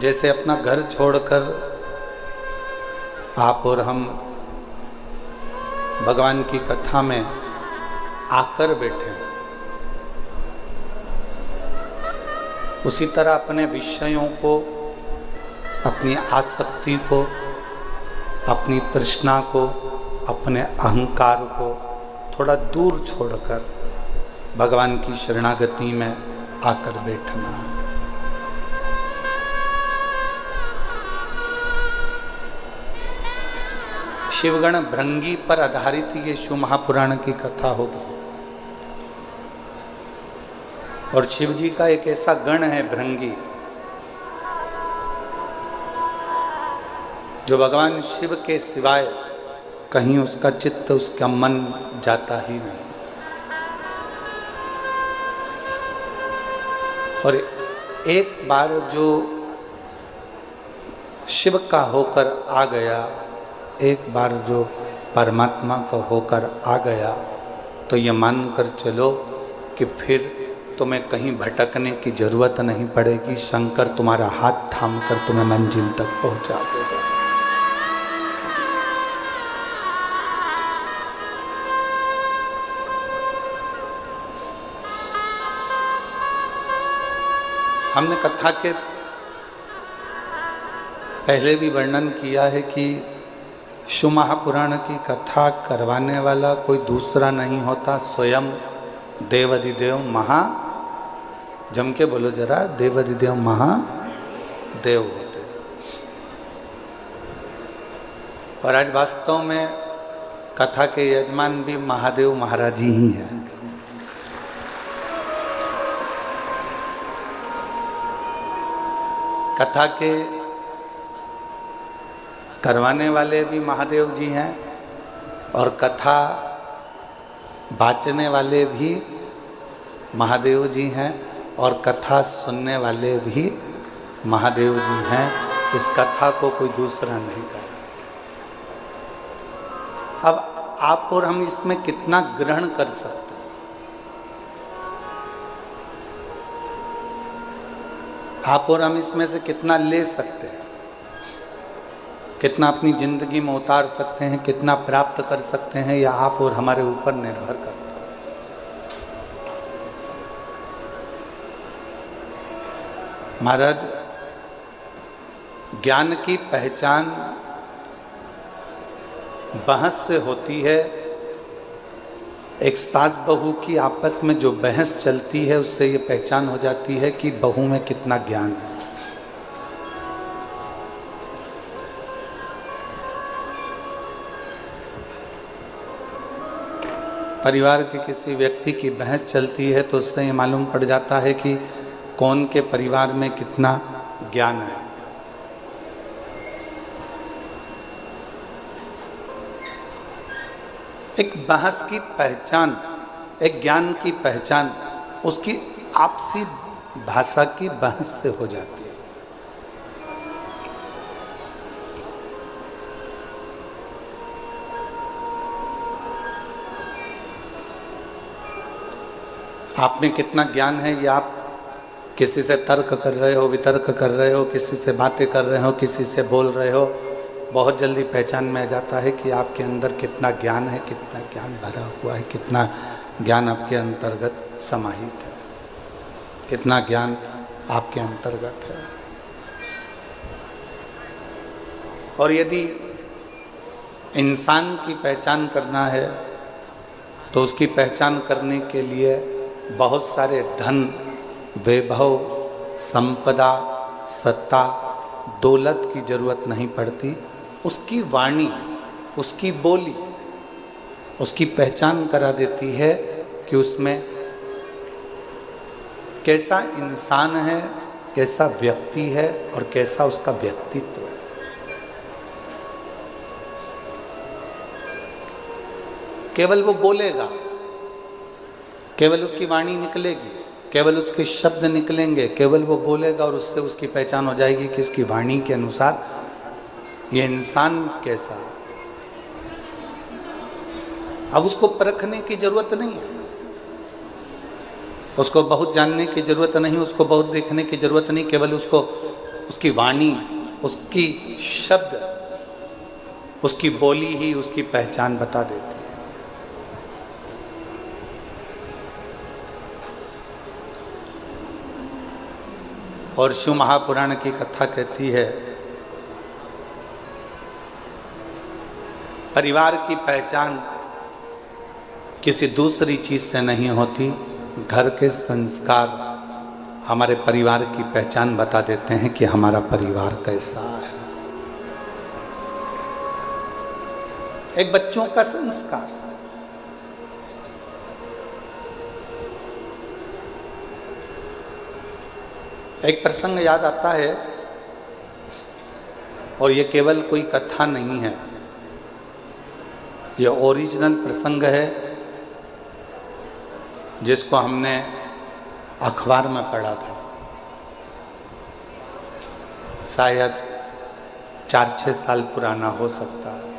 जैसे अपना घर छोड़कर आप और हम भगवान की कथा में आकर बैठे हैं, उसी तरह अपने विषयों को, अपनी आसक्ति को, अपनी तृष्णा को, अपने अहंकार को थोड़ा दूर छोड़कर भगवान की शरणागति में आकर बैठना है। शिवगण भृंगी पर आधारित ये शिव महापुराण की कथा होगी। और शिव जी का एक ऐसा गण है भृंगी, जो भगवान शिव के सिवाय कहीं उसका चित्त, उसका मन जाता ही नहीं। और एक बार जो शिव का होकर आ गया, एक बार जो परमात्मा का होकर आ गया, तो ये मान कर चलो कि फिर तुम्हें कहीं भटकने की जरूरत नहीं पड़ेगी। शंकर तुम्हारा हाथ थाम कर तुम्हें मंजिल तक पहुंचा देगा। हमने कथा के पहले भी वर्णन किया है कि शिव महापुराण की कथा करवाने वाला कोई दूसरा नहीं होता, स्वयं देवाधिदेव महा, जम के बोलो जरा, देवाधिदेव महादेव होते। और आज वास्तव में कथा के यजमान भी महादेव महाराज ही हैं। कथा के करवाने वाले भी महादेव जी हैं और कथा बाचने वाले भी महादेव जी हैं और कथा सुनने वाले भी महादेव जी हैं। इस कथा को कोई दूसरा नहीं करे। अब आप और हम इसमें कितना ग्रहण कर सकते हैं? आप और हम इसमें से कितना ले सकते हैं? कितना अपनी जिंदगी में उतार सकते हैं, कितना प्राप्त कर सकते हैं, या आप और हमारे ऊपर निर्भर करता है। महाराज, ज्ञान की पहचान बहस से होती है। एक सास बहू की आपस में जो बहस चलती है, उससे ये पहचान हो जाती है कि बहू में कितना ज्ञान है। परिवार के किसी व्यक्ति की बहस चलती है तो उससे ये मालूम पड़ जाता है कि कौन के परिवार में कितना ज्ञान है। एक बहस की पहचान, एक ज्ञान की पहचान उसकी आपसी भाषा की बहस से हो जाती है। आप में कितना ज्ञान है, ये आप किसी से तर्क कर रहे हो, वितर्क कर रहे हो, किसी से बातें कर रहे हो, किसी से बोल रहे हो, बहुत जल्दी पहचान में आ जाता है कि आपके अंदर कितना ज्ञान है, कितना ज्ञान भरा हुआ है, कितना ज्ञान आपके अंतर्गत समाहित है, कितना ज्ञान आपके अंतर्गत है। और यदि इंसान की पहचान करना है तो उसकी पहचान करने के लिए बहुत सारे धन, वैभव, संपदा, सत्ता, दौलत की जरूरत नहीं पड़ती। उसकी वाणी, उसकी बोली उसकी पहचान करा देती है कि उसमें कैसा इंसान है, कैसा व्यक्ति है और कैसा उसका व्यक्तित्व है। केवल वो बोलेगा, केवल उसकी वाणी निकलेगी, केवल उसके शब्द निकलेंगे, केवल वो बोलेगा और उससे उसकी पहचान हो जाएगी कि इसकी वाणी के अनुसार ये इंसान कैसा है। अब उसको परखने की जरूरत नहीं है, उसको बहुत जानने की जरूरत नहीं, उसको बहुत देखने की जरूरत नहीं, केवल उसको उसकी वाणी, उसकी शब्द, उसकी बोली ही उसकी पहचान बता देती है। और शिव महापुराण की कथा कहती है, परिवार की पहचान किसी दूसरी चीज से नहीं होती, घर के संस्कार हमारे परिवार की पहचान बता देते हैं कि हमारा परिवार कैसा है। एक बच्चों का संस्कार, एक प्रसंग याद आता है, और ये केवल कोई कथा नहीं है, ये ओरिजिनल प्रसंग है जिसको हमने अखबार में पढ़ा था, शायद 4-6 साल पुराना हो सकता है।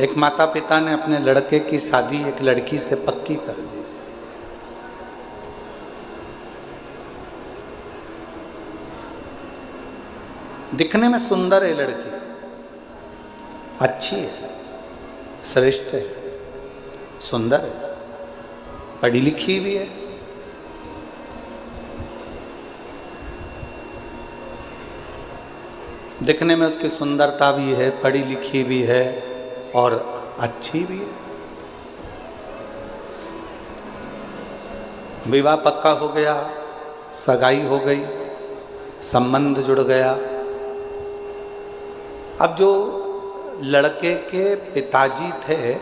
एक माता पिता ने अपने लड़के की शादी एक लड़की से पक्की कर दी। दिखने में सुंदर है लड़की, अच्छी है, श्रेष्ठ है, सुंदर है, पढ़ी लिखी भी है। दिखने में उसकी सुंदरता भी है, पढ़ी लिखी भी है और अच्छी भी है। विवाह पक्का हो गया, सगाई हो गई, संबंध जुड़ गया। अब जो लड़के के पिताजी थे,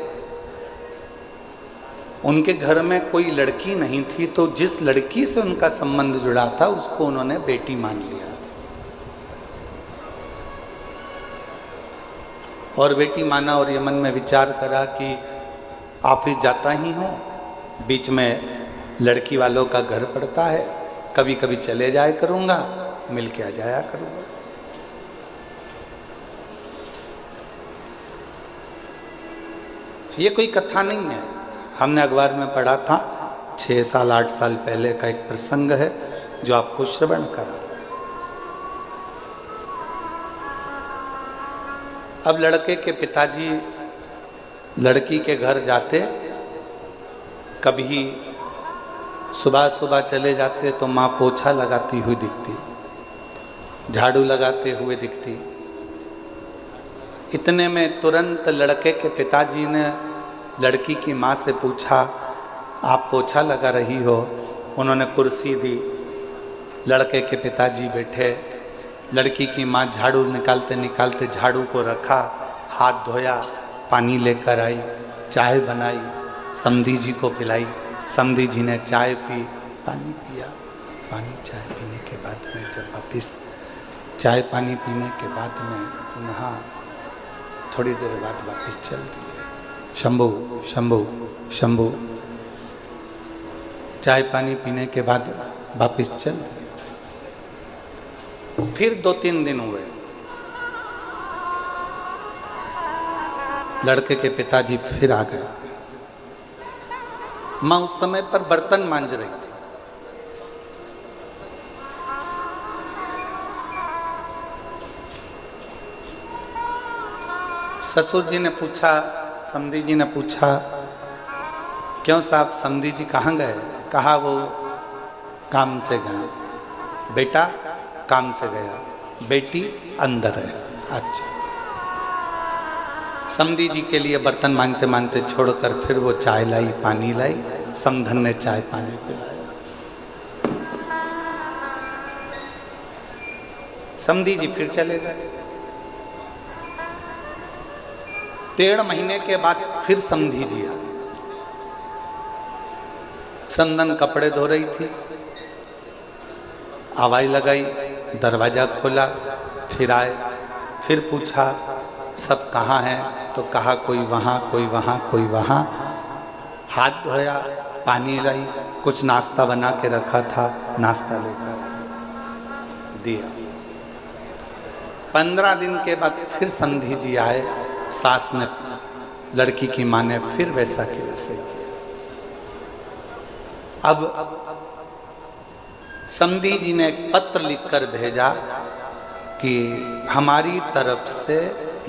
उनके घर में कोई लड़की नहीं थी, तो जिस लड़की से उनका संबंध जुड़ा था उसको उन्होंने बेटी मान लिया। और बेटी माना और ये मन में विचार करा कि ऑफिस जाता ही हूँ, बीच में लड़की वालों का घर पड़ता है, कभी कभी चले जाया करूँगा, मिल के आ जाया करूँगा। ये कोई कथा नहीं है, हमने अखबार में पढ़ा था, 6 साल 8 साल पहले का एक प्रसंग है जो आपको श्रवण करा। अब लड़के के पिताजी लड़की के घर जाते, कभी सुबह सुबह चले जाते तो माँ पोछा लगाती हुई दिखती, झाड़ू लगाते हुए दिखती। इतने में तुरंत लड़के के पिताजी ने लड़की की माँ से पूछा, आप पोछा लगा रही हो? उन्होंने कुर्सी दी, लड़के के पिताजी बैठे, लड़की की माँ झाड़ू निकालते निकालते झाड़ू को रखा, हाथ धोया, पानी लेकर आई, चाय बनाई, समधी जी को पिलाई, समधी जी ने चाय पी, पानी पिया। पानी चाय पीने के बाद में जब वापिस चाय पानी पीने के बाद में पुनः थोड़ी देर बाद वापिस चल दिए। शंभू शंभू शंभू, चाय पानी पीने के बाद वापिस चल दिए। फिर 2-3 दिन हुए, लड़के के पिताजी फिर आ गए। माँ उस समय पर बर्तन मांज रही थी। ससुर जी ने पूछा, समधी जी ने पूछा, क्यों साहब समधी जी कहाँ गए? कहा वो काम से गए। बेटा काम से गया, बेटी अंदर है। अच्छा। समधी जी के लिए बर्तन मांगते मांगते छोड़कर फिर वो चाय लाई, पानी लाई, समधन ने चाय पानी पिलाया। समधी जी फिर चले गए। 1.5 महीने के बाद फिर समधी जी आई। समधन कपड़े धो रही थी, आवाज़ लगाई, दरवाज़ा खोला, फिर आए, फिर पूछा सब कहाँ हैं? तो कहा कोई वहाँ, कोई वहाँ, कोई वहाँ। हाथ धोया, पानी लाई, कुछ नाश्ता बना के रखा था, नाश्ता लेकर दिया। 15 दिन के बाद फिर समधी जी आए, सास ने लड़की की माँ ने फिर वैसा के वैसे किया। अब समधी जी ने एक पत्र लिखकर भेजा कि हमारी तरफ से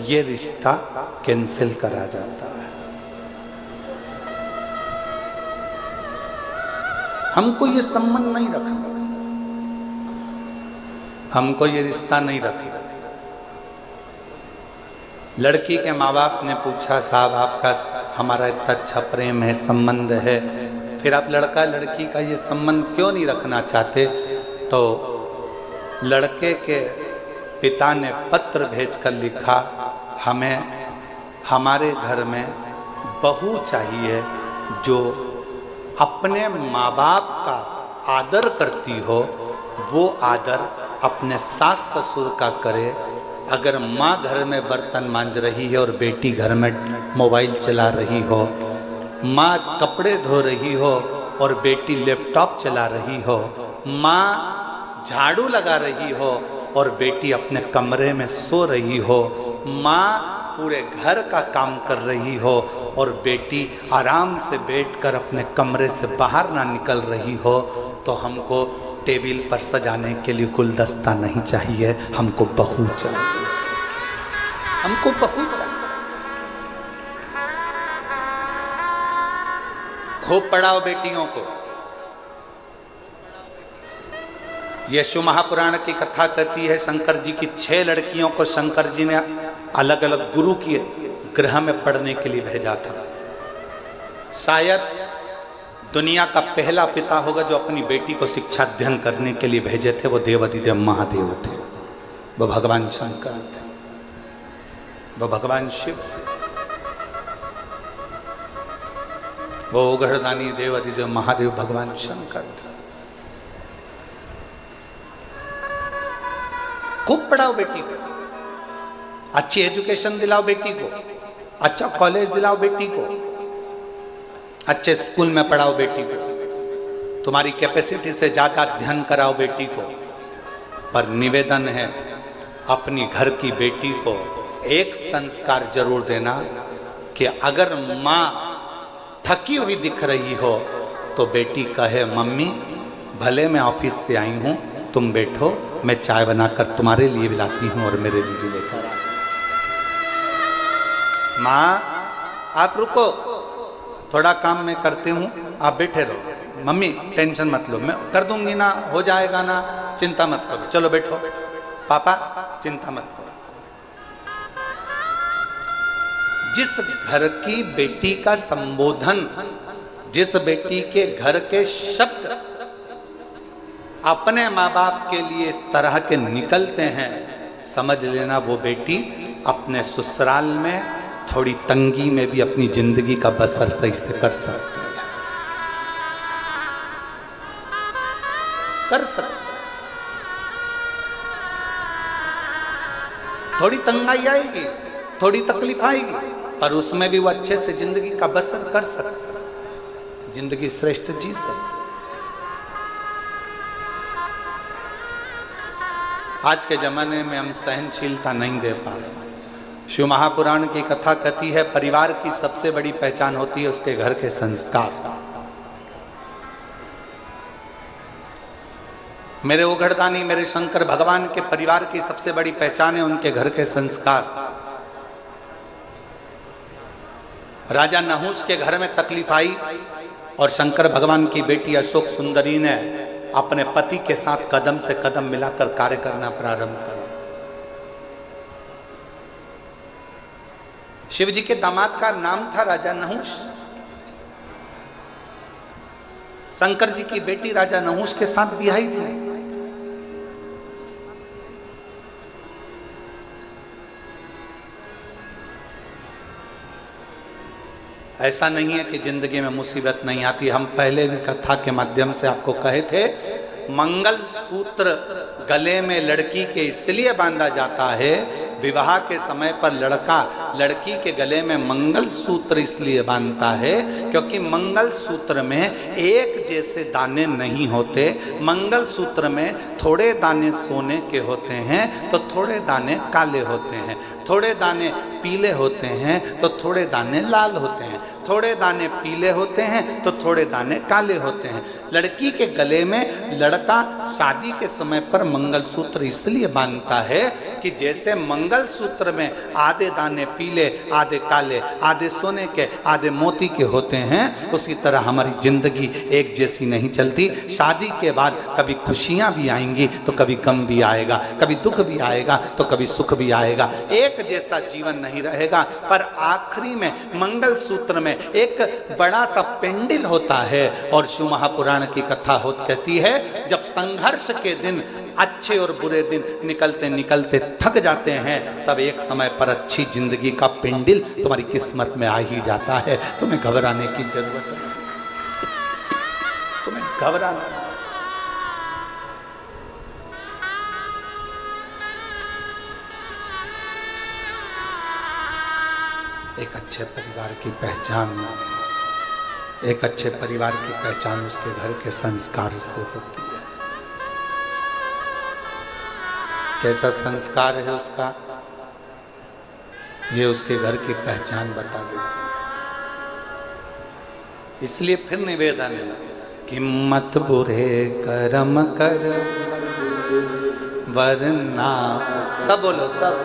ये रिश्ता कैंसिल करा जाता है, हमको ये संबंध नहीं रखना, हमको ये रिश्ता नहीं रखना। लड़की के माँ बाप ने पूछा, साहब आपका हमारा इतना अच्छा प्रेम है, संबंध है, फिर आप लड़का लड़की का ये संबंध क्यों नहीं रखना चाहते? तो लड़के के पिता ने पत्र भेजकर लिखा, हमें हमारे घर में बहू चाहिए जो अपने माँ बाप का आदर करती हो, वो आदर अपने सास ससुर का करे। अगर माँ घर में बर्तन मांज रही है और बेटी घर में मोबाइल चला रही हो, माँ कपड़े धो रही हो और बेटी लैपटॉप चला रही हो, माँ झाड़ू लगा रही हो और बेटी अपने कमरे में सो रही हो, माँ पूरे घर का काम कर रही हो और बेटी आराम से बैठकर अपने कमरे से बाहर ना निकल रही हो, तो हमको टेबल पर सजाने के लिए गुलदस्ता नहीं चाहिए, हमको बहू चाहिए, हमको बहू चाहिए। खूब पढ़ाओ बेटियों को। यशु महापुराण की कथा कहती है, शंकर जी की 6 लड़कियों को शंकर जी ने अलग अलग गुरु के गृह में पढ़ने के लिए भेजा था। शायद दुनिया का पहला पिता होगा जो अपनी बेटी को शिक्षा अध्ययन करने के लिए भेजे थे, वो देवाधिदेव महादेव थे, वो भगवान शंकर थे, वो भगवान शिव, वो उघड़दानी देवाधिदेव महादेव भगवान शंकर थे। खूब पढ़ाओ बेटी को, अच्छी एजुकेशन दिलाओ बेटी को, अच्छा कॉलेज दिलाओ बेटी को, अच्छे स्कूल में पढ़ाओ बेटी को, तुम्हारी कैपेसिटी से ज़्यादा अध्ययन कराओ बेटी को। पर निवेदन है, अपनी घर की बेटी को एक संस्कार जरूर देना कि अगर माँ थकी हुई दिख रही हो तो बेटी कहे, मम्मी भले मैं ऑफिस से आई हूँ, तुम बैठो, मैं चाय बनाकर तुम्हारे लिए भी लाती हूँ और मेरे लिए भी लेकर आ। माँ आप रुको, थोड़ा काम मैं करती हूँ, आप बैठे रहो, मम्मी टेंशन मत लो, मैं कर दूंगी ना, हो जाएगा ना, चिंता मत करो, चलो बैठो, पापा चिंता मत करो। जिस घर की बेटी का संबोधन, जिस बेटी के घर के शब्द अपने माँ बाप के लिए इस तरह के निकलते हैं, समझ लेना वो बेटी अपने ससुराल में थोड़ी तंगी में भी अपनी जिंदगी का बसर सही से कर सकती है, कर सकती है। थोड़ी तंगाई आएगी, थोड़ी तकलीफ आएगी, पर उसमें भी वो अच्छे से जिंदगी का बसर कर सकती है, जिंदगी श्रेष्ठ जी सकती है। आज के जमाने में हम सहनशीलता नहीं दे पा रहे। शिव महापुराण की कथा कहती है, परिवार की सबसे बड़ी पहचान होती है उसके घर के संस्कार। मेरे उघड़दानी, मेरे शंकर भगवान के परिवार की सबसे बड़ी पहचान है उनके घर के संस्कार। राजा नहुष के घर में तकलीफ आई और शंकर भगवान की बेटी अशोक सुंदरी ने अपने पति के साथ कदम से कदम मिलाकर कार्य करना प्रारंभ करा। शिव जी के दामाद का नाम था राजा नहुष। शंकर जी की बेटी राजा नहुष के साथ ब्याही थी। ऐसा नहीं है कि जिंदगी में मुसीबत नहीं आती। हम पहले भी कथा के माध्यम से आपको कहे थे, मंगल सूत्र गले में लड़की के इसलिए बांधा जाता है, विवाह के समय पर लड़का लड़की के गले में मंगल सूत्र इसलिए बांधता है क्योंकि मंगल सूत्र में एक जैसे दाने नहीं होते। मंगल सूत्र में थोड़े दाने सोने के होते हैं तो थोड़े दाने काले होते हैं, थोड़े दाने पीले होते हैं तो थोड़े दाने लाल होते हैं, थोड़े दाने पीले होते हैं तो थोड़े दाने काले होते हैं। लड़की के गले में लड़का शादी के समय पर मंगलसूत्र इसलिए बांधता है कि जैसे मंगलसूत्र में आधे दाने पीले, आधे काले, आधे सोने के, आधे मोती के होते हैं, उसी तरह हमारी जिंदगी एक जैसी नहीं चलती। शादी के बाद कभी खुशियां भी आएंगी तो कभी गम भी आएगा, कभी दुख भी आएगा तो कभी सुख भी आएगा। एक जैसा जीवन नहीं रहेगा। पर आखिरी में मंगल सूत्र में एक बड़ा सा पेंडिल होता है और शिव महापुराण की कथा कहती है जब संघर्ष के दिन, अच्छे और बुरे दिन निकलते निकलते थक जाते हैं, तब एक समय पर अच्छी जिंदगी का पेंडिल तुम्हारी किस्मत में आ ही जाता है। तुम्हें घबराने की जरूरत नहीं, तुम्हें घबराना। एक अच्छे परिवार की पहचान, एक अच्छे परिवार की पहचान उसके घर के संस्कार से होती है। कैसा संस्कार है उसका, ये उसके घर की पहचान बता देती है। इसलिए फिर निवेदन है कि मत बुरे कर्म कर वरना, सब बोलो सब,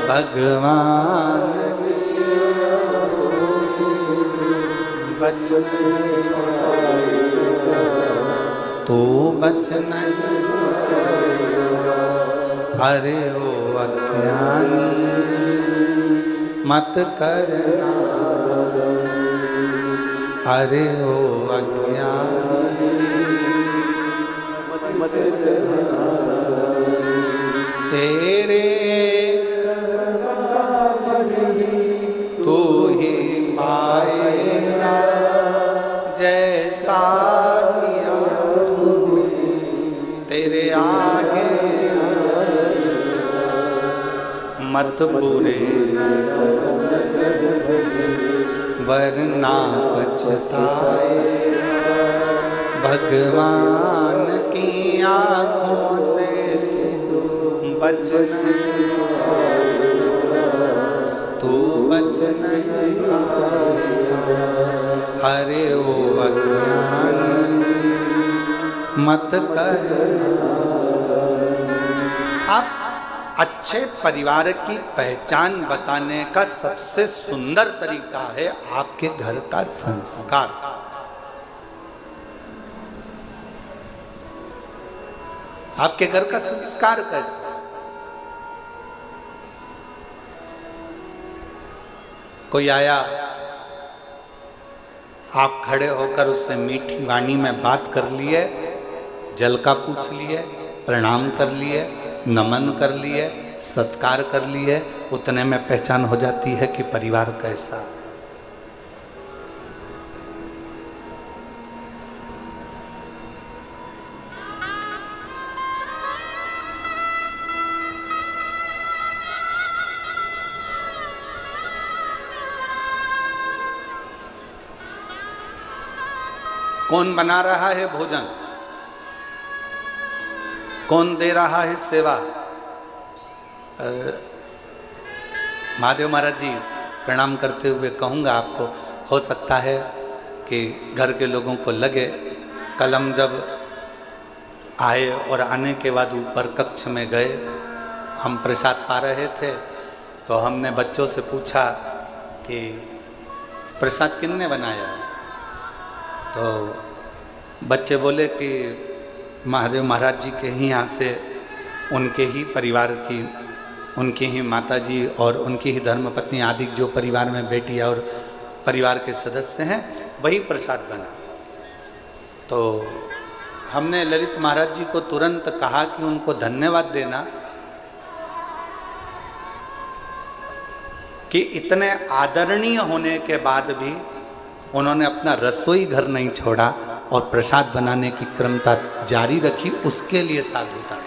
भगवान बच तो बच नहीं, अरे ओ अज्ञानी मत करना, अरे ओ अज्ञानी मत करना, तेरे तू ही पाएगा जैसा किया तूने, तेरे आगे मत बुरे वरना पछताए, भगवान की आँखों से बच नहीं, तू बच नहीं पाएगा, अरे ओ अज्ञान मत करना। आप अच्छे परिवार की पहचान बताने का सबसे सुंदर तरीका है आपके घर का संस्कार। आपके घर का संस्कार कैसा? कोई आया, आप खड़े होकर उससे मीठी वाणी में बात कर लिए, जल का पूछ लिए, प्रणाम कर लिए, नमन कर लिए, सत्कार कर लिए, उतने में पहचान हो जाती है कि परिवार कैसा है। कौन बना रहा है भोजन, कौन दे रहा है सेवा? महादेव महाराज जी प्रणाम करते हुए कहूँगा आपको, हो सकता है कि घर के लोगों को लगे, कल हम जब आए और आने के बाद ऊपर कक्ष में गए, हम प्रसाद पा रहे थे तो हमने बच्चों से पूछा कि प्रसाद किसने बनाया है? तो बच्चे बोले कि महादेव महाराज जी के ही यहाँ से, उनके ही परिवार की, उनकी ही माता जी और उनकी ही धर्मपत्नी आदि जो परिवार में बेटी और परिवार के सदस्य हैं, वही प्रसाद बना। तो हमने ललित महाराज जी को तुरंत कहा कि उनको धन्यवाद देना कि इतने आदरणीय होने के बाद भी उन्होंने अपना रसोई घर नहीं छोड़ा और प्रसाद बनाने की क्रमता जारी रखी, उसके लिए साधुता।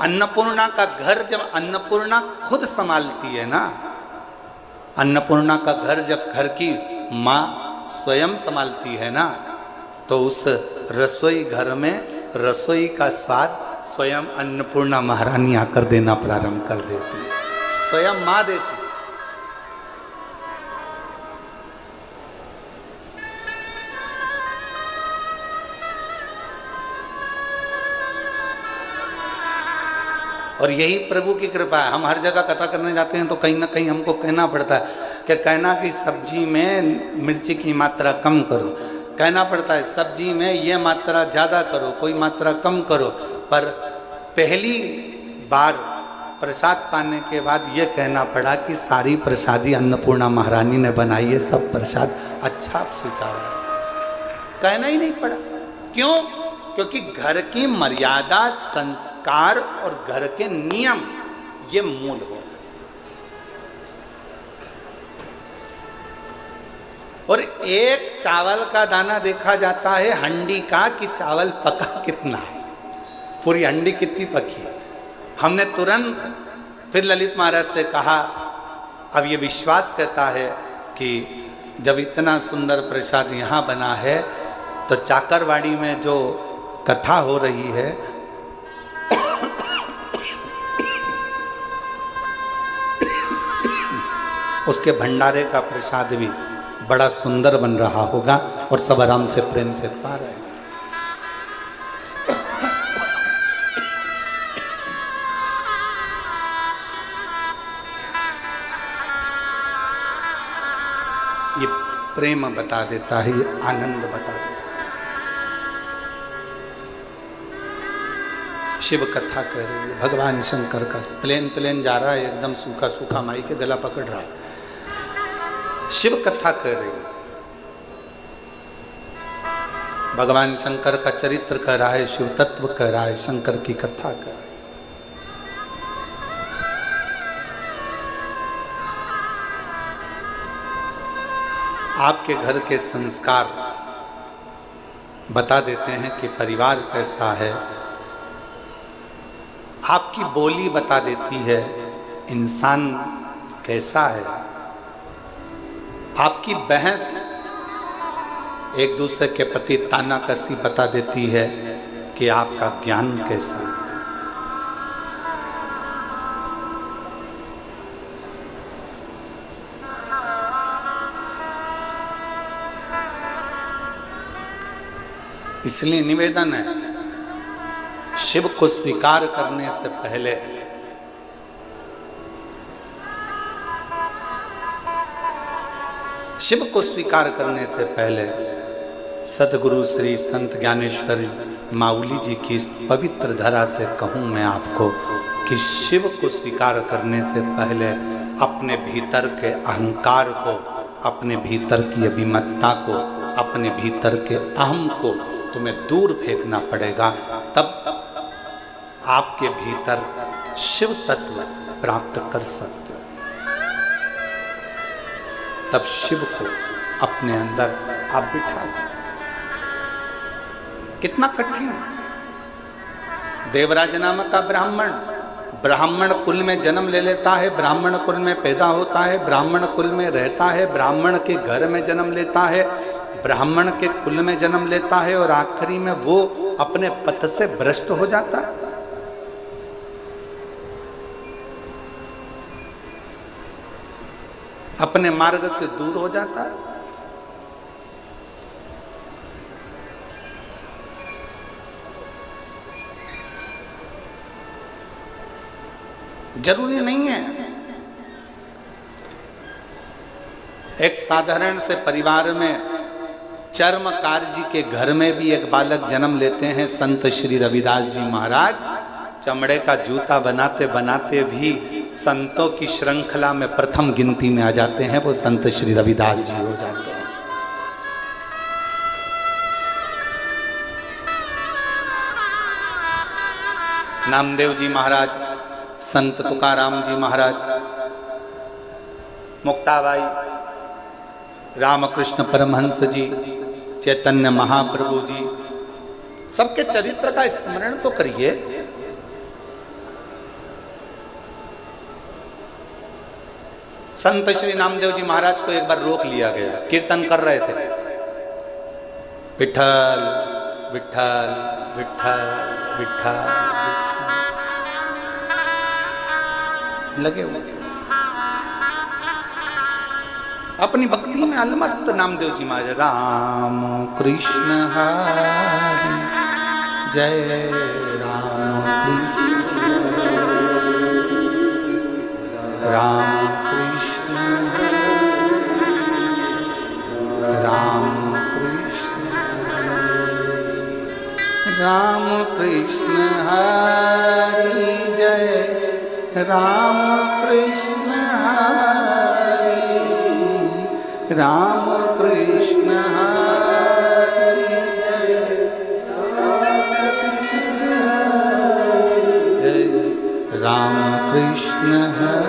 अन्नपूर्णा का घर जब अन्नपूर्णा खुद संभालती है ना, अन्नपूर्णा का घर जब घर की माँ स्वयं संभालती है ना, तो उस रसोई घर में रसोई का स्वाद स्वयं अन्नपूर्णा महारानी आकर देना प्रारंभ कर देती है, स्वयं माँ देती है। और यही प्रभु की कृपा है। हम हर जगह कथा करने जाते हैं तो कहीं ना कहीं हमको कहना पड़ता है कि कहना कि सब्जी में मिर्ची की मात्रा कम करो, कहना पड़ता है सब्जी में ये मात्रा ज़्यादा करो, कोई मात्रा कम करो। पर पहली बार प्रसाद पाने के बाद ये कहना पड़ा कि सारी प्रसादी अन्नपूर्णा महारानी ने बनाई है, सब प्रसाद अच्छा स्वीकार है। कहना ही नहीं पड़ा। क्यों? क्योंकि घर की मर्यादा, संस्कार और घर के नियम ये मूल हो। और एक चावल का दाना देखा जाता है हंडी का कि चावल पका कितना है, पूरी हंडी कितनी पकी है। हमने तुरंत फिर ललित महाराज से कहा, अब ये विश्वास कहता है कि जब इतना सुंदर प्रसाद यहाँ बना है तो चाकरवाड़ी में जो कथा हो रही है उसके भंडारे का प्रसाद भी बड़ा सुंदर बन रहा होगा और सब आराम से प्रेम से पा रहे हैं। ये प्रेम बता देता है, ये आनंद बता देता है। शिव कथा कह रही है, भगवान शंकर का प्लेन जा रहा है, एकदम सूखा सूखा माई के गला पकड़ रहा है। शिव कथा कह रही है, भगवान शंकर का चरित्र कह रहा है, शिव तत्व कह रहा है, शंकर की कथा कह रहा है। आपके घर के संस्कार बता देते हैं कि परिवार कैसा है। आपकी बोली बता देती है इंसान कैसा है। आपकी बहस एक दूसरे के प्रति तानाकसी बता देती है कि आपका ज्ञान कैसा है। इसलिए निवेदन है, शिव को स्वीकार करने से पहले शिव को स्वीकार करने से पहले सदगुरु श्री संत ज्ञानेश्वर माउली जी की इस पवित्र धरा से कहूँ मैं आपको कि शिव को स्वीकार करने से पहले अपने भीतर के अहंकार को, अपने भीतर की अभिमतता को, अपने भीतर के अहम को तुम्हें दूर फेंकना पड़ेगा। तब आपके भीतर शिव तत्व प्राप्त कर सकते, तब शिव को अपने अंदर आप बिठा सकते। कितना कठिन। देवराज नामक का ब्राह्मण कुल में जन्म ले लेता है, ब्राह्मण कुल में पैदा होता है, ब्राह्मण कुल में रहता है, ब्राह्मण के घर में जन्म लेता है, ब्राह्मण के कुल में जन्म लेता है और आखिरी में वो अपने पथ से भ्रष्ट हो जाता है। अपने मार्ग से दूर हो जाता है। जरूरी नहीं है। एक साधारण से परिवार में चर्मकार जी के घर में भी एक बालक जन्म लेते हैं। संत श्री रविदास जी महाराज चमड़े का जूता बनाते बनाते भी संतों की श्रृंखला में प्रथम गिनती में आ जाते हैं। वो संत श्री रविदास जी हो जाते हैं। नामदेव जी महाराज, संत तुकाराम जी महाराज, मुक्ताबाई, रामकृष्ण परमहंस जी, चैतन्य महाप्रभु जी, सबके चरित्र का स्मरण तो करिए। संत श्री नामदेव जी महाराज को एक बार रोक लिया गया, कीर्तन कर रहे थे, विठ्ठल विठ्ठल विठ्ठल विठ्ठल लगे हुए, अपनी भक्ति में अलमस्त नामदेव जी महाराज। राम कृष्ण हरि जय राम कृष्ण राम कृष्ण राम कृष्ण राम कृष्ण हरि जय राम कृष्ण हरि राम कृष्ण हरि जय राम कृष्ण हरि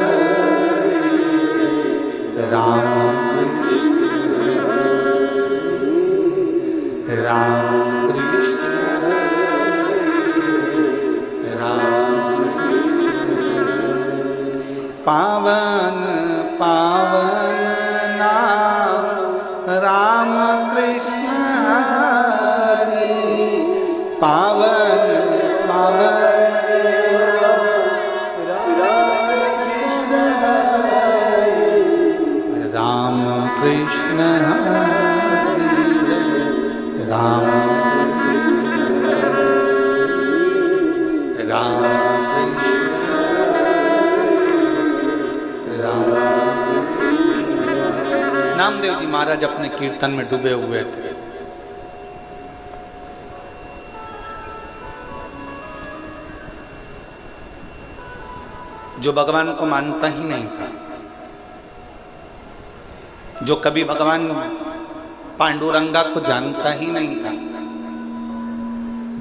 राम कृष्ण राम कृष्ण राम पावन पावन नाम राम कृष्ण हरि पावन पावन राम कृष्ण हरि जय राम राम कृष्ण राम। नामदेव जी महाराज अपने कीर्तन में डूबे हुए थे। जो भगवान को मानता ही नहीं था, जो कभी भगवान पांडुरंगा को जानता ही नहीं था,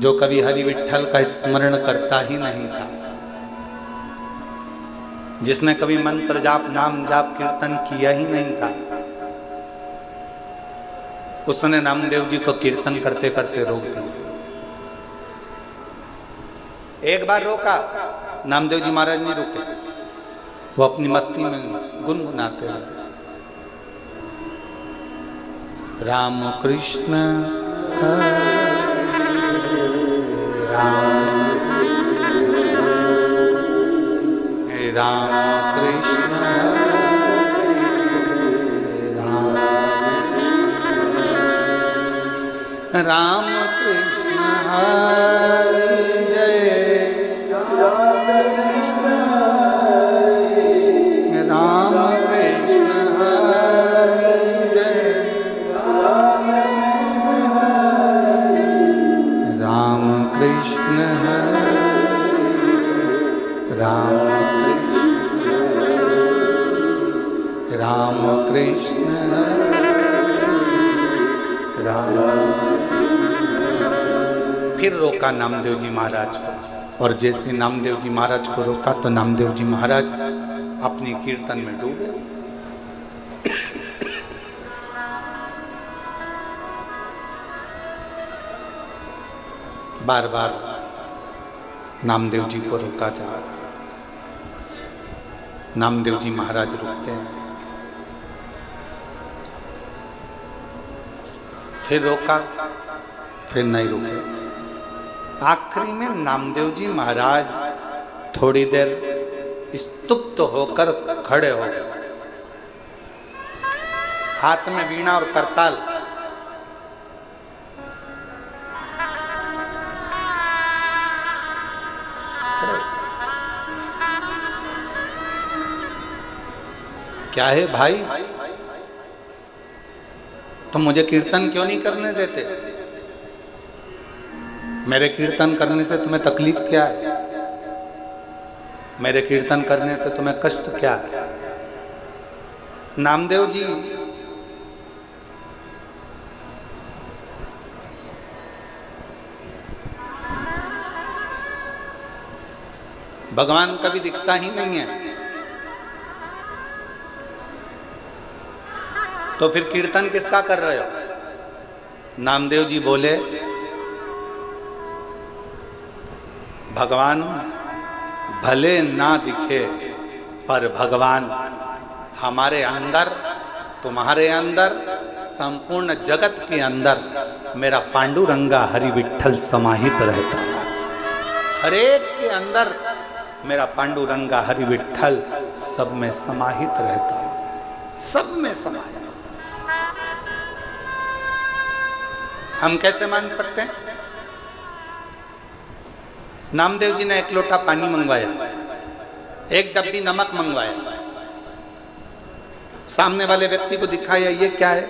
जो कभी हरि विठ्ठल का स्मरण करता ही नहीं था, जिसने कभी मंत्र जाप नाम जाप कीर्तन किया ही नहीं था, उसने नामदेव जी को कीर्तन करते करते रोक दिया। एक बार रोका, नामदेव जी महाराज नहीं रुके, वो अपनी मस्ती में गुनगुनाते रहे, राम कृष्ण राम राम कृष्ण राम राम कृष्ण हरि जय राम कृष्ण हरि जय राम कृष्ण हरि राम राम कृष्ण राम। फिर रोका नामदेव जी महाराज को, और जैसे नामदेव जी महाराज को रोका तो नामदेव जी महाराज अपनी कीर्तन में डूबे। बार बार नामदेव जी को रोका जा रहा, नामदेव जी महाराज रुकते हैं। फिर रोका, फिर नहीं रुके। आखिरी में नामदेव जी महाराज थोड़ी देर स्तुप्त होकर खड़े हो गए, हाथ में वीणा और करताल। क्या है भाई, तुम मुझे कीर्तन क्यों नहीं करने देते? मेरे कीर्तन करने से तुम्हें तकलीफ क्या है? मेरे कीर्तन करने से तुम्हें कष्ट क्या है? नामदेव जी भगवान कभी दिखता ही नहीं है, तो फिर कीर्तन किसका कर रहे हो? नामदेव जी बोले, भगवान भले ना दिखे पर भगवान हमारे अंदर, तुम्हारे अंदर, संपूर्ण जगत के अंदर मेरा पांडुरंगा हरि विठ्ठल समाहित रहता है। हरेक के अंदर मेरा पांडुरंगा हरि विठ्ठल सब में समाहित रहता है, सब में समाहित। हम कैसे मान सकते हैं? नामदेव जी ने एक लोटा पानी मंगवाया, एक डब्बी नमक मंगवाया, सामने वाले व्यक्ति को दिखाया ये क्या है?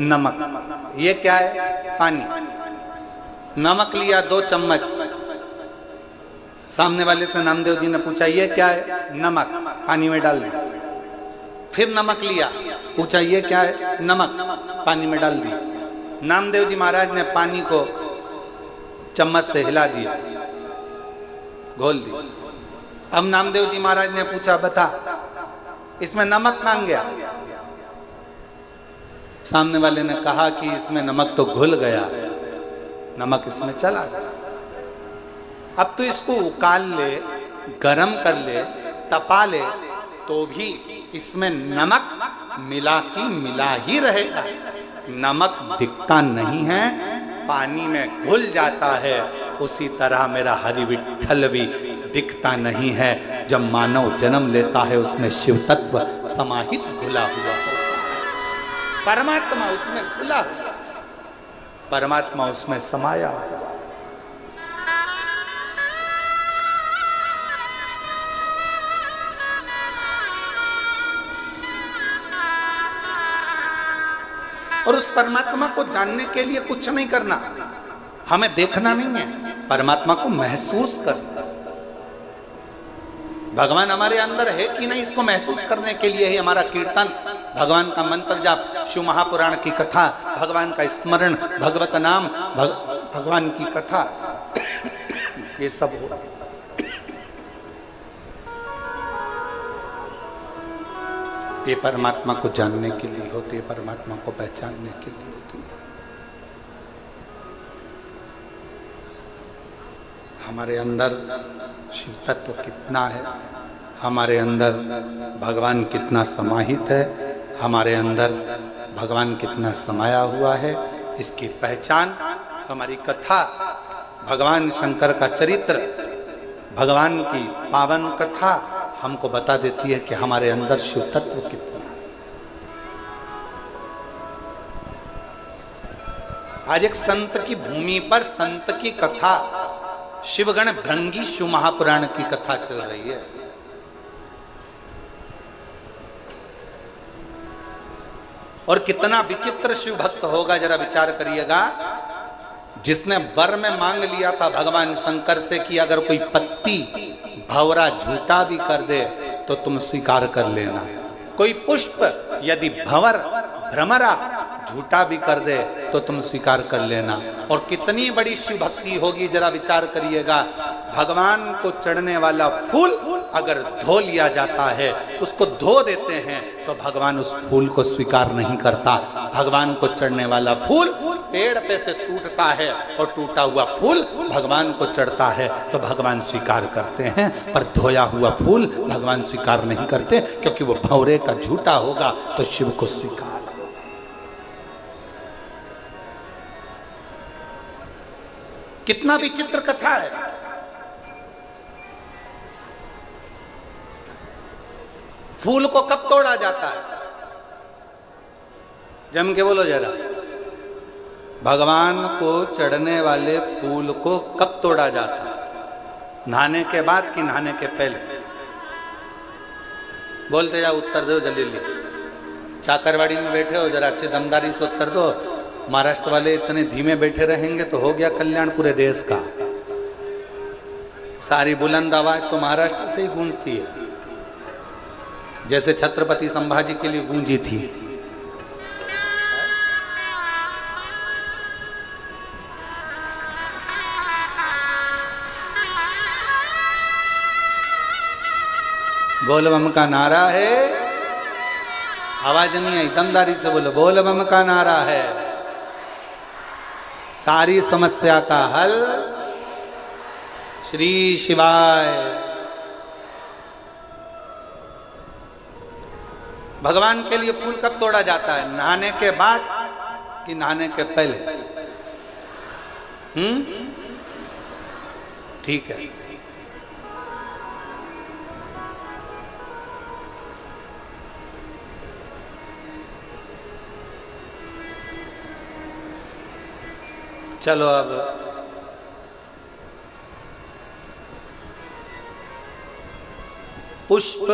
नमक। ये क्या है? पानी। नमक लिया 2 चम्मच, सामने वाले से नामदेव जी ने पूछा ये क्या है? नमक। पानी में डाल दिया। फिर नमक लिया, पूछा ये क्या है? नमक। पानी में डाल दिया। नामदेव जी महाराज ने पानी को चम्मच से हिला दिया, घोल दिया। अब नामदेव जी महाराज ने पूछा बता इसमें नमक कहां गया? सामने वाले ने कहा कि इसमें नमक तो घुल गया, नमक इसमें चला गया। अब तो इसको उकाल ले, गरम कर ले, तपा ले, तो भी इसमें नमक मिला की मिला ही रहेगा। नमक दिखता नहीं है, पानी में घुल जाता है। उसी तरह मेरा हरि विठ्ठल भी दिखता नहीं है। जब मानव जन्म लेता है उसमें शिव तत्व समाहित घुला हुआ होता है। परमात्मा उसमें घुला हुआ, परमात्मा उसमें समाया हुआ। और उस परमात्मा को जानने के लिए कुछ नहीं करना, हमें देखना नहीं है, परमात्मा को महसूस करना। भगवान हमारे अंदर है कि नहीं, इसको महसूस करने के लिए ही हमारा कीर्तन, भगवान का मंत्र जाप, शिव महापुराण की कथा, भगवान का स्मरण, भगवत नाम, भगवान की कथा, ये सब हो। ये परमात्मा को जानने के लिए होती है, परमात्मा को पहचानने के लिए होती है। हमारे अंदर शिव तत्व कितना है, हमारे अंदर भगवान कितना समाहित है, हमारे अंदर भगवान कितना समाया हुआ है, इसकी पहचान हमारी कथा, भगवान शंकर का चरित्र, भगवान की पावन कथा हमको बता देती है कि हमारे अंदर शिव तत्व कितना है। आज एक संत की भूमि पर संत की कथा, शिवगण भृंगी शिव महापुराण की कथा चल रही है। और कितना विचित्र शिव भक्त होगा, जरा विचार करिएगा। जिसने वर में मांग लिया था भगवान शंकर से कि अगर कोई पत्ती भंवरा झूठा भी कर दे तो तुम स्वीकार कर लेना, कोई पुष्प यदि भंवर भ्रमरा झूठा भी कर दे तो तुम स्वीकार कर लेना। और कितनी बड़ी शिव भक्ति होगी, जरा विचार करिएगा। भगवान को चढ़ने वाला फूल अगर धो लिया जाता है, उसको धो देते हैं, तो भगवान उस फूल को स्वीकार नहीं करता। भगवान को चढ़ने वाला फूल पेड़ पे से टूटता है और टूटा हुआ फूल भगवान को चढ़ता है तो भगवान स्वीकार करते हैं, पर धोया हुआ फूल भगवान स्वीकार नहीं करते, क्योंकि वो भंवरे का झूठा होगा तो शिव को स्वीकार। कितना विचित्र कथा है। फूल को कब तोड़ा जाता है? जम के बोलो जरा। भगवान को चढ़ने वाले फूल को कब तोड़ा जाता है? नहाने के बाद कि नहाने के पहले? बोलते जाओ, उत्तर दो जल्दी। चाकरवाड़ी में बैठे हो, जरा अच्छी दमदारी से उत्तर दो। महाराष्ट्र वाले इतने धीमे बैठे रहेंगे तो हो गया कल्याण पूरे देश का। सारी बुलंद आवाज तो महाराष्ट्र से ही गूंजती है, जैसे छत्रपति संभाजी के लिए गूंजी थी। बोल बम का नारा है, आवाज नहीं आई, दमदारी से बोलो। बोल बम का नारा है, सारी समस्या का हल श्री शिवाय। भगवान के लिए फूल कब तोड़ा जाता है? नहाने के बाद कि नहाने के पहले? ठीक है। चलो अब पुष्प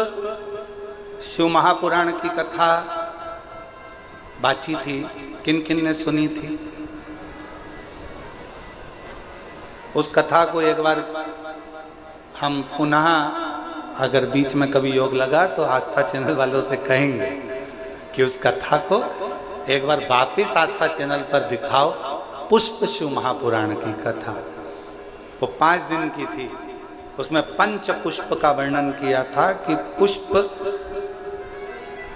शिव महापुराण की कथा बाची थी, किन किन ने सुनी थी? उस कथा को एक बार हम पुनः, अगर बीच में कभी योग लगा तो आस्था चैनल वालों से कहेंगे कि उस कथा को एक बार वापिस आस्था चैनल पर दिखाओ। पुष्प शिव महापुराण की कथा वो 5 दिन की थी। उसमें पंच पुष्प का वर्णन किया था कि पुष्प,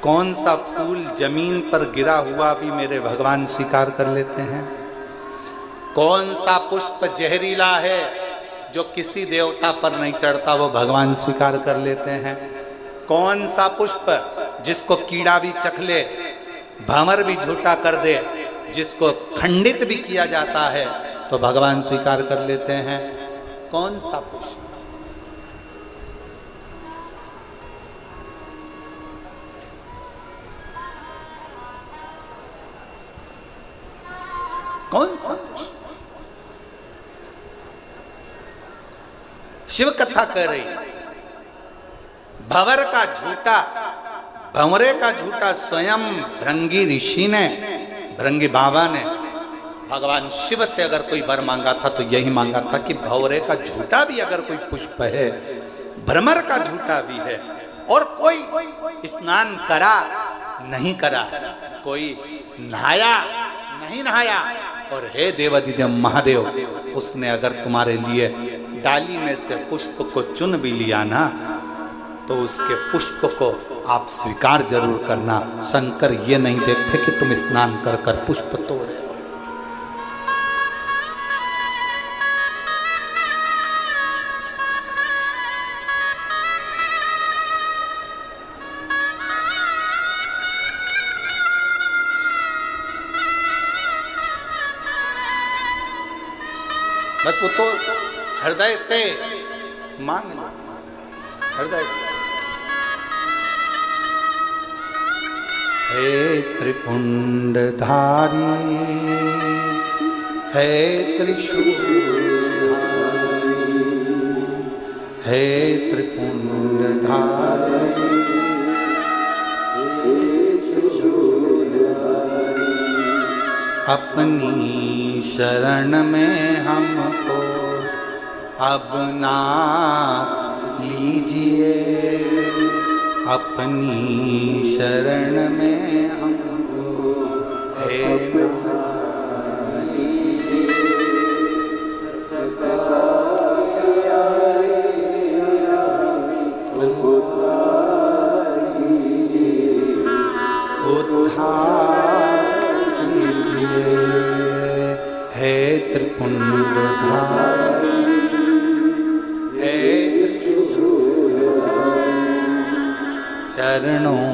कौन सा फूल जमीन पर गिरा हुआ भी मेरे भगवान स्वीकार कर लेते हैं, कौन सा पुष्प जहरीला है जो किसी देवता पर नहीं चढ़ता वो भगवान स्वीकार कर लेते हैं, कौन सा पुष्प जिसको कीड़ा भी चख ले, भंवर भी झूठा कर दे, जिसको खंडित भी किया जाता है तो भगवान स्वीकार कर लेते हैं। कौन सा पुष्प? कौन सा पुष्प? शिव कथा कह रही भंवर का झूठा, भंवरे का झूठा स्वयं भृंगी ऋषि ने, भृंगी बाबा ने भगवान शिव से अगर कोई वर मांगा था तो यही मांगा था कि भंवरे का झूठा भी अगर कोई पुष्प है, भ्रमर का झूठा भी है, और कोई स्नान करा नहीं करा, कोई नहाया नहीं नहाया, और हे देवाधिदेव महादेव, उसने अगर तुम्हारे लिए डाली में से पुष्प को चुन भी लिया ना तो उसके पुष्प को आप स्वीकार जरूर करना। शंकर ये नहीं देखते कि तुम स्नान कर कर पुष्प तोड़े। बस वो तो हृदय से मांग लो, हृदय से। हे त्रिपुंडधारी, हे त्रिशूलधारी, हे त्रिपुंडधारी, अपनी शरण में हमको अब ना लीजिए, अपनी शरण में हमको हे ना लीजिए, उद्धार कीजिए, हे त्रिपुंडधारी, चरणों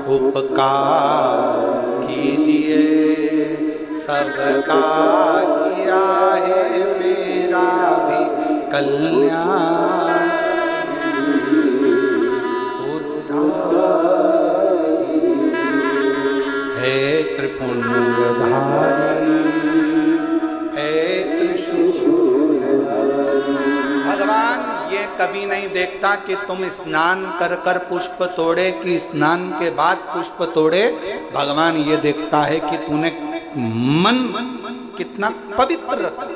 उपकार कीजिए, सबका किया है मेरा भी कल्याण, हे त्रिपुंडधारी, हे त्रिशूलधारी। भगवान ये कभी नहीं देखता कि तुम स्नान कर कर पुष्प तोड़े कि स्नान के बाद पुष्प तोड़े। भगवान ये देखता है कि तूने मन कितना पवित्र रखा।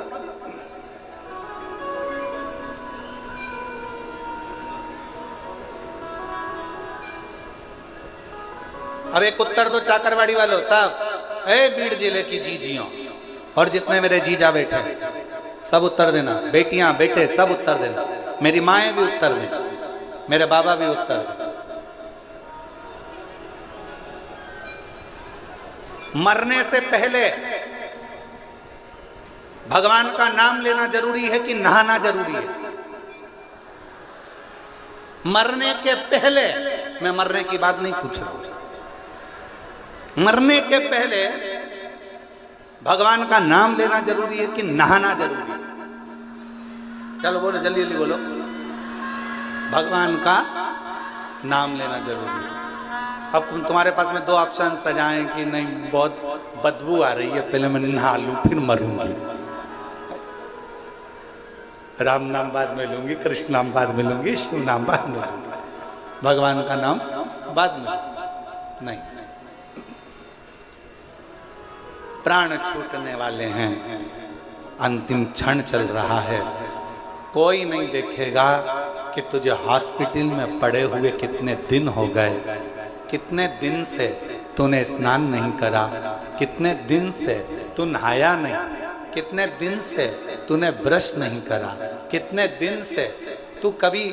अब एक उत्तर दो चाकरवाड़ी वालों साहब, ए बीड़ जिले की जीजियों और जितने मेरे जीजा बैठे सब उत्तर देना, बेटियां बेटे सब उत्तर देना, मेरी माएँ भी उत्तर दें, मेरे बाबा भी उत्तर दें। मरने से पहले भगवान का नाम लेना जरूरी है कि नहाना जरूरी है? मरने के पहले, मैं मरने की बात नहीं पूछ रहा हूं, मरने के पहले भगवान का नाम लेना जरूरी है कि नहाना जरूरी है? चलो बोलो, जल्दी जल्दी बोलो। भगवान का नाम लेना जरूरी है। अब तुम्हारे पास में दो ऑप्शन सजाएं कि नहीं बहुत बदबू आ रही है, पहले मैं नहा लूं फिर मरूंगी, राम नाम बाद में लूंगी, कृष्ण नाम बाद में लूंगी, शिव नाम बाद में लूंगी, भगवान का नाम बाद में नहीं। प्राण छूटने वाले हैं, अंतिम क्षण चल रहा है, कोई नहीं देखेगा कि तुझे हॉस्पिटल में पड़े हुए कितने दिन हो गए, कितने दिन से तूने स्नान नहीं करा, कितने दिन से तू नहाया नहीं, कितने दिन से तूने ब्रश नहीं करा, कितने दिन से तू कभी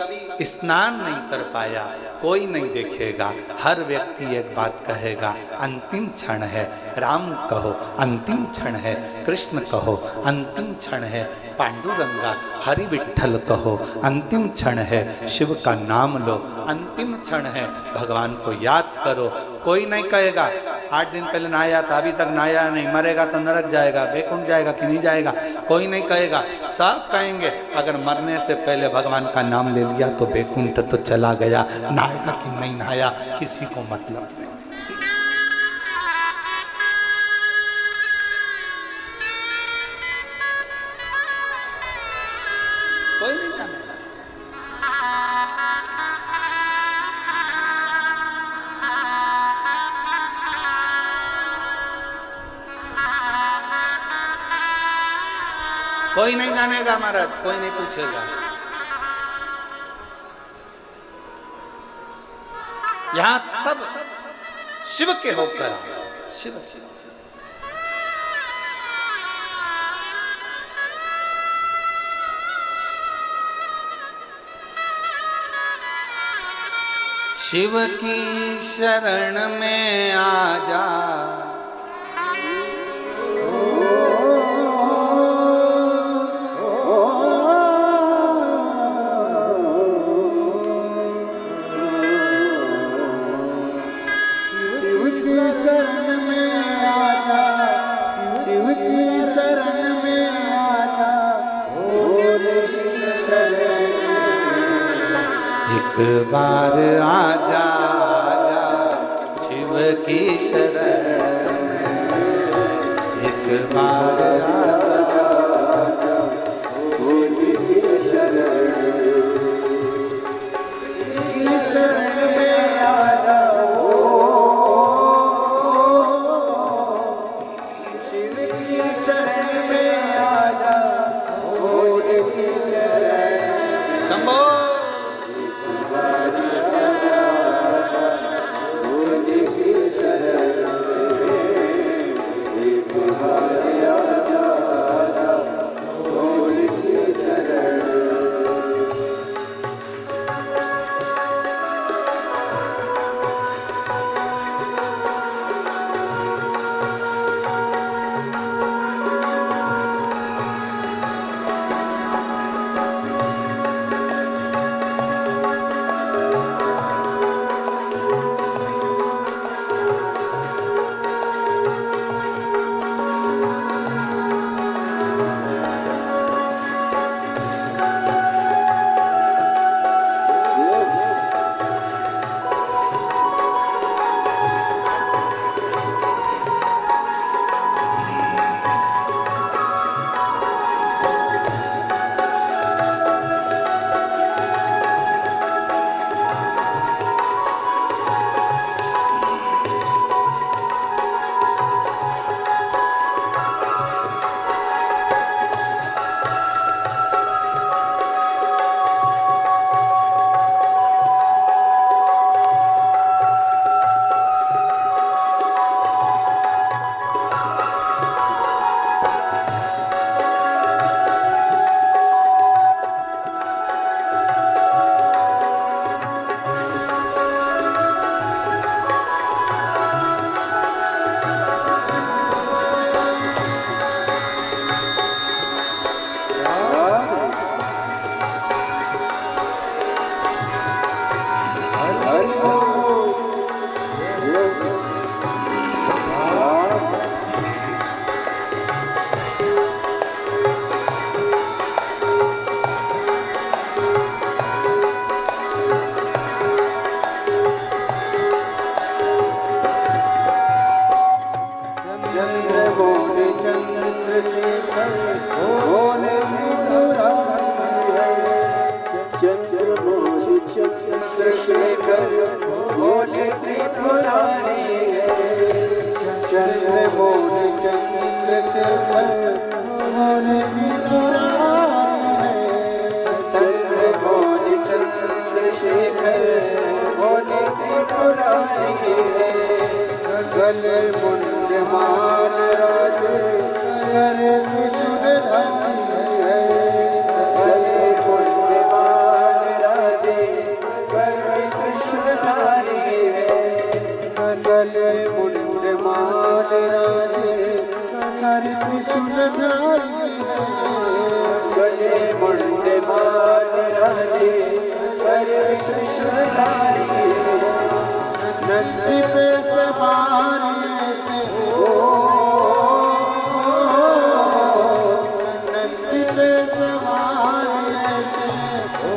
स्नान नहीं कर पाया, कोई नहीं देखेगा। हर व्यक्ति एक बात कहेगा, अंतिम क्षण है, राम कहो अंतिम क्षण है, कृष्ण कहो अंतिम क्षण है, पांडुरंगा हरि विठ्ठल कहो अंतिम क्षण है, शिव का नाम लो अंतिम क्षण है, भगवान को याद करो। कोई नहीं कहेगा 8 दिन पहले नहाया था अभी तक नहाया नहीं, मरेगा तो नरक जाएगा, बैकुंठ जाएगा कि नहीं जाएगा, कोई नहीं कहेगा। सब कहेंगे अगर मरने से पहले भगवान का नाम ले लिया तो बैकुंठ तो चला गया, नहाया कि नहीं नहाया किसी को मतलब नहीं। कोई नहीं जानेगा। कोई नहीं जानेगा महाराज, कोई नहीं पूछेगा। यहां सब शिव के होकर शिव शिव शिव की शरण में आ जा, एक बार आजा आजा शिव की शरण में, एक बार आजा शिव की शरण में आजा, शिव की शरण में आजा, शंभो वो त्रिपुरारी है। चंद्र मोर चंद्र के पर मोर त्रिपुरारी है। चंद्र मोर चंद्र शेखर मोर त्रिपुरारी है। गले मुंड माल राजे कर त्रिशूलधारी है। गले मुंड माल राजे कर त्रिशूलधारी है। गले मुंड माल राजे कर त्रिशूलधारी है। गले मुंड माल राजे कर त्रिशूलधारी है। नंदी पे सवारी हो, नंदी पे सवारी हो,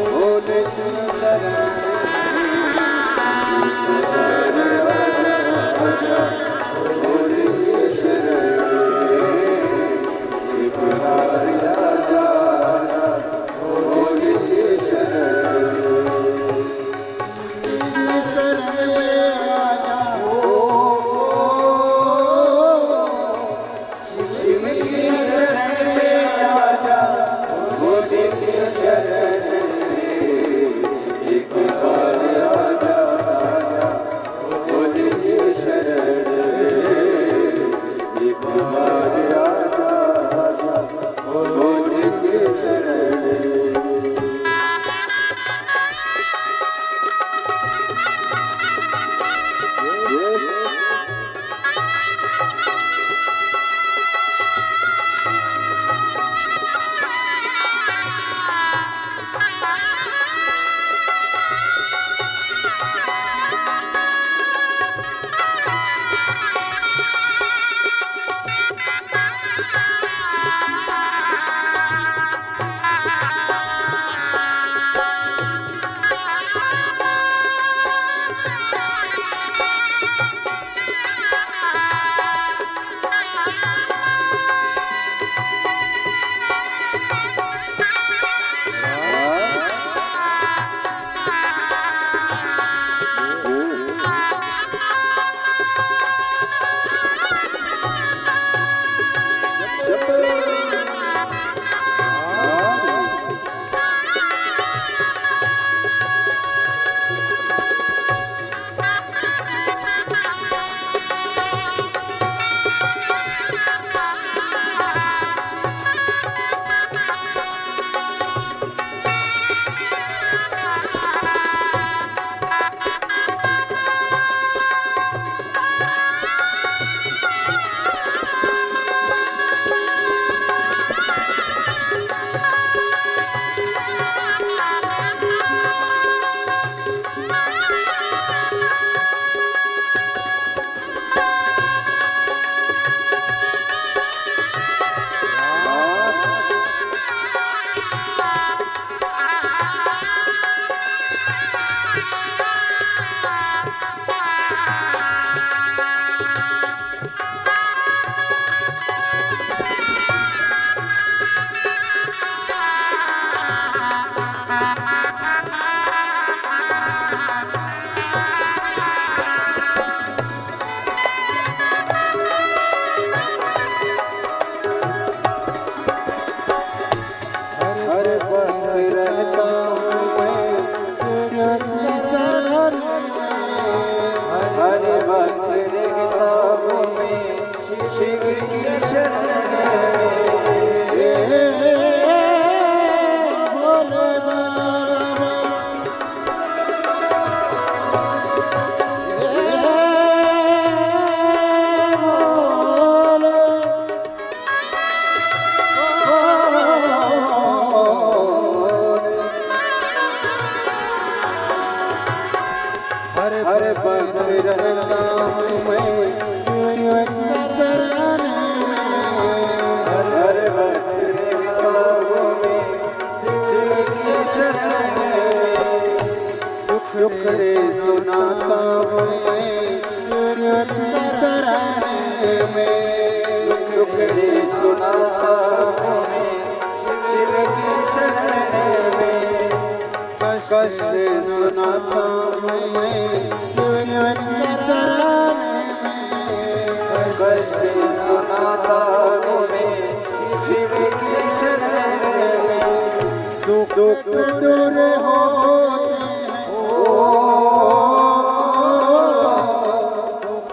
दुखड़े सुनाता हूँ दुखड़े सुनाता हूँ शिव की शरण में। कष्ट कष्ट सुनाता मैं शिव की शरण में कष्ट सुनाता मैं शिव की शरण में दुख दूर होते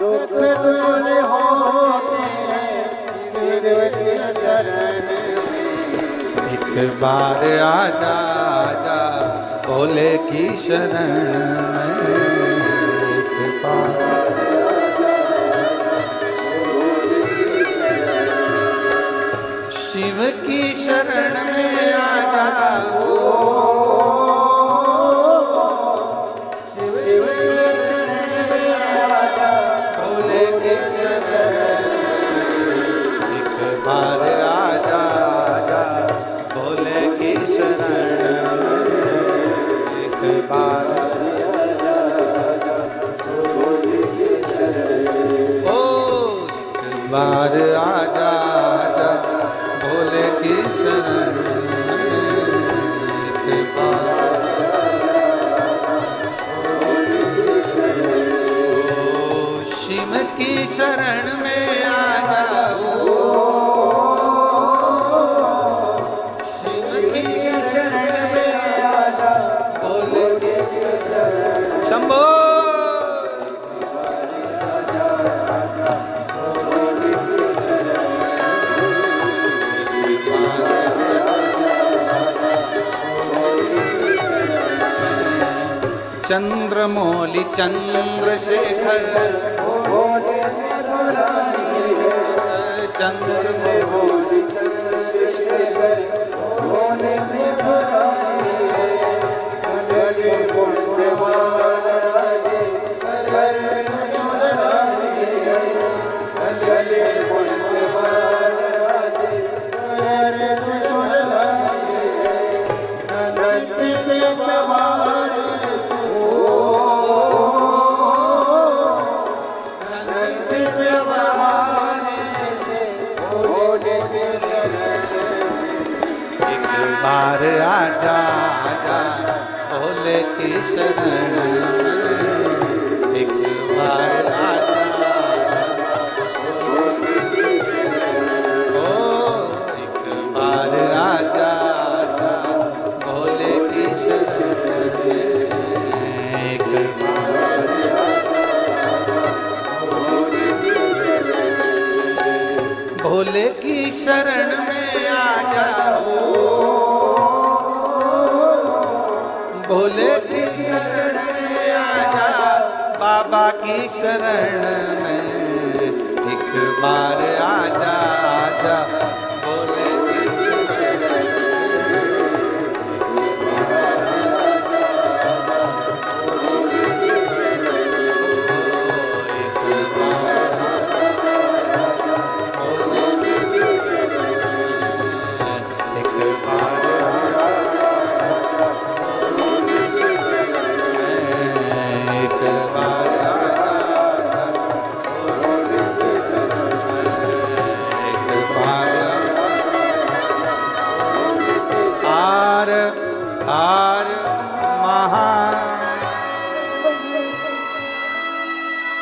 दुख दूर होते शिव की शरण में एक बार आजा आजा भोले की शरण में एक बार शिव की शरण में आजा शिव की शरण में आजा भोले की शरण में एक बार आजा आजा भोले की शरण में एक बार ओ एक बार आजा आजा भोले की शरण में एक बार ओ शिव की शरण में आ जाओ शिव की शरण में आजा भोले की शंभो चंद्रमौली चंद्रशेखर चंद्रमौली बार आजा आजा भोले की शरण में एक बार आजा ओ एक बार आजा आजा भोले की शरण में एक बार भोले की शरण में आ जाओ भोले की शरण में आजा बाबा की शरण में एक बार आजा आजा भोले की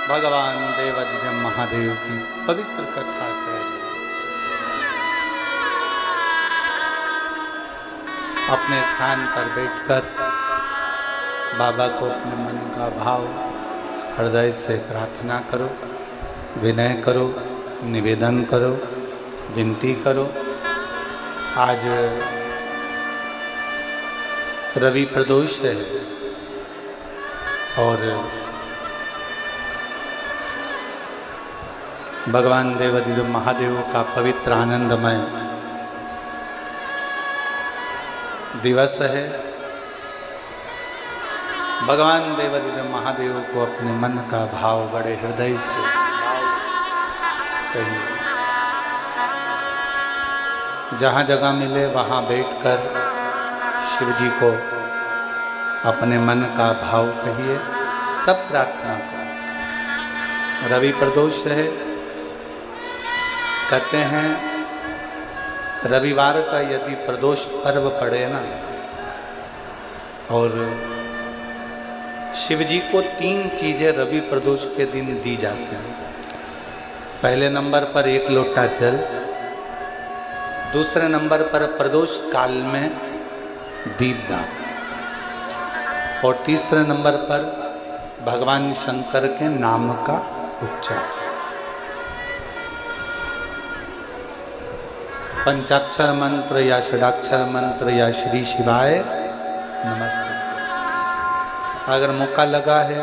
भगवान देवाधिदेव महादेव की पवित्र कथा कह अपने स्थान पर बैठकर बाबा को अपने मन का भाव हृदय से प्रार्थना करो, विनय करो, निवेदन करो, विनती करो। आज रवि प्रदोष है और भगवान देवाधिदेव महादेव का पवित्र आनंदमय दिवस है। भगवान देवाधिदेव महादेव को अपने मन का भाव बड़े हृदय से कहिए। जहाँ जगह मिले वहाँ बैठकर शिव जी को अपने मन का भाव कहिए, सब प्रार्थना करो। रवि प्रदोष है, कहते हैं रविवार का यदि प्रदोष पर्व पड़े ना और शिव जी को 3 चीजें रवि प्रदोष के दिन दी जाती हैं। पहले नंबर पर 1 लोटा जल, दूसरे नंबर पर प्रदोष काल में दीपदान, और तीसरे नंबर पर भगवान शंकर के नाम का उच्चारण। पंचाक्षर मंत्र या षडाक्षर मंत्र या श्री शिवाय नमस्ते। अगर मौका लगा है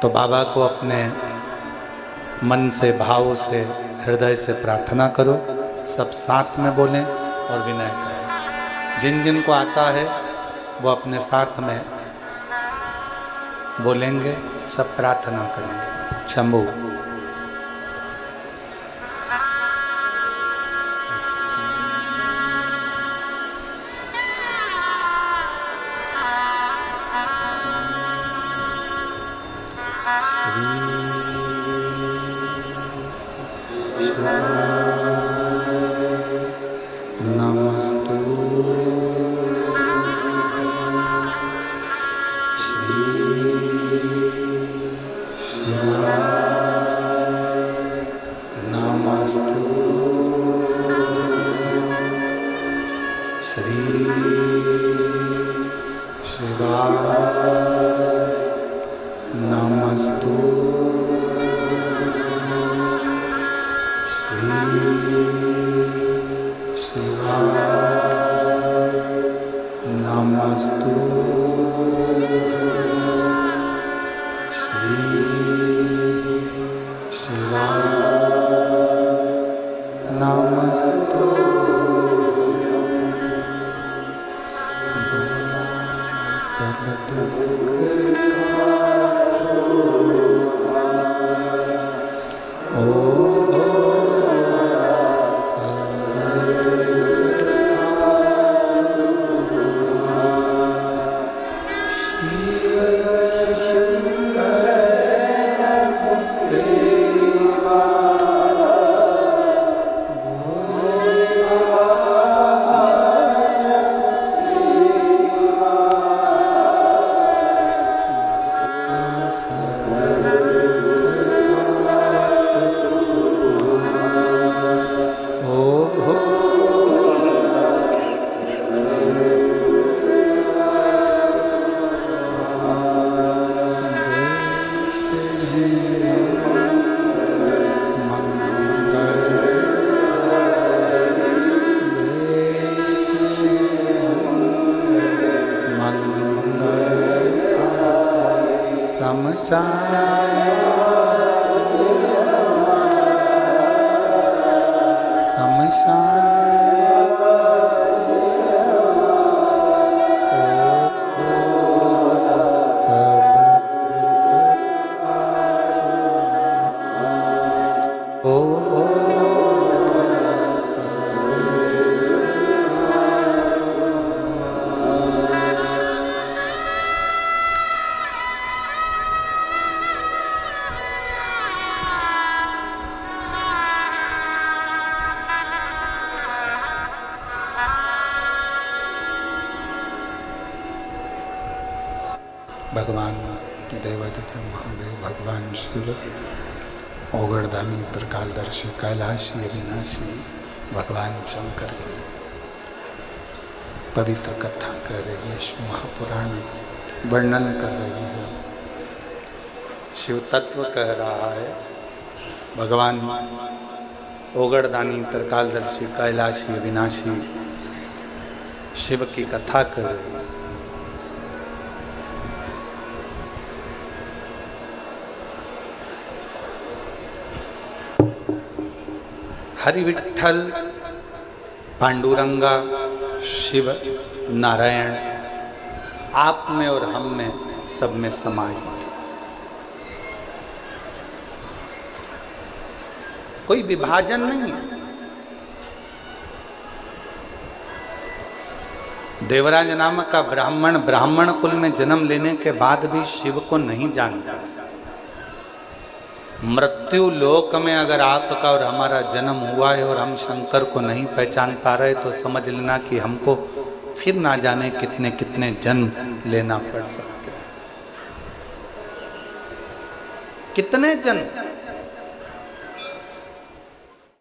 तो बाबा को अपने मन से, भाव से, हृदय से प्रार्थना करो। सब साथ में बोलें और विनय करें। जिन जिन को आता है वो अपने साथ में बोलेंगे, सब प्रार्थना करेंगे। शंभू। भगवान देवादिदेव महादेव, भगवान शिव, ओगड़दानी, त्रिकालदर्शी, कैलाशी, अविनाशी भगवान शंकर की पवित्र कथा कर रही है। शिव महापुराण वर्णन कर रही है। शिव तत्व कह रहा है। भगवान ओगड़दानी, त्रिकालदर्शी, कैलाशी, अविनाशी शिव की कथा कर रही है। हरि विठ्ठल, पांडुरंगा, शिव, नारायण आप में और हम में, सब में समाये। कोई विभाजन नहीं है। देवराज नामक का ब्राह्मण कुल में जन्म लेने के बाद भी शिव को नहीं जानता। मृत्यु लोक में अगर आपका और हमारा जन्म हुआ है और हम शंकर को नहीं पहचान पा रहे तो समझ लेना कि हमको फिर ना जाने कितने कितने जन्म लेना पड़ सकते हैं। कितने जन्म